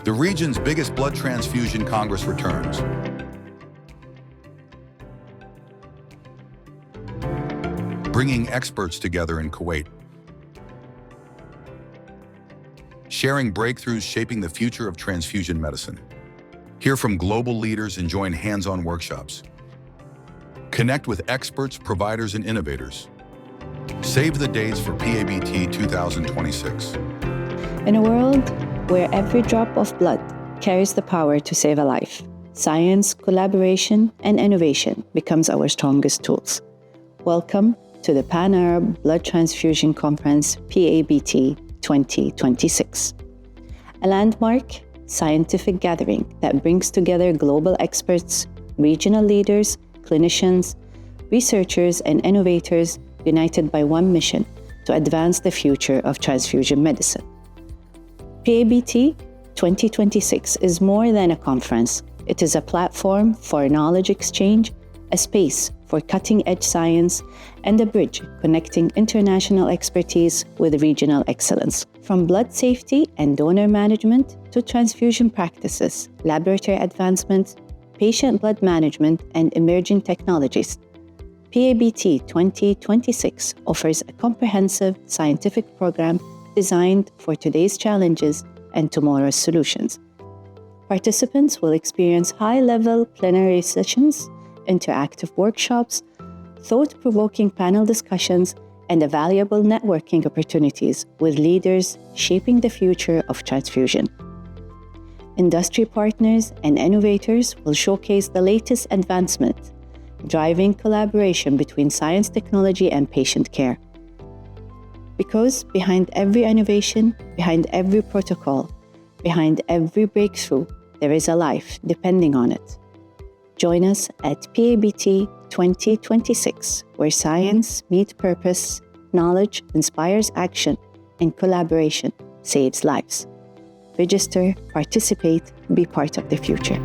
The region's biggest blood transfusion congress returns. Bringing experts together in Kuwait. Sharing breakthroughs shaping the future of transfusion medicine. Hear from global leaders and join hands-on workshops. Connect with experts, providers, and innovators. Save the dates for PABT 2026. In a world where every drop of blood carries the power to save a life, science, collaboration, and innovation becomes our strongest tools. Welcome to the Pan-Arab Blood Transfusion Conference, PABT 2026. A landmark scientific gathering that brings together global experts, regional leaders, clinicians, researchers, and innovators united by one mission to advance the future of transfusion medicine. PABT 2026 is more than a conference. It is a platform for knowledge exchange, a space for cutting-edge science, and a bridge connecting international expertise with regional excellence. From blood safety and donor management to transfusion practices, laboratory advancements, patient blood management, and emerging technologies, PABT 2026 offers a comprehensive scientific program designed for today's challenges and tomorrow's solutions. Participants will experience high-level plenary sessions, interactive workshops, thought-provoking panel discussions, and valuable networking opportunities with leaders shaping the future of transfusion. Industry partners and innovators will showcase the latest advancements, driving collaboration between science, technology, and patient care. Because behind every innovation, behind every protocol, behind every breakthrough, there is a life depending on it. Join us at PABT 2026, where science meets purpose, knowledge inspires action, and collaboration saves lives. Register, participate, be part of the future.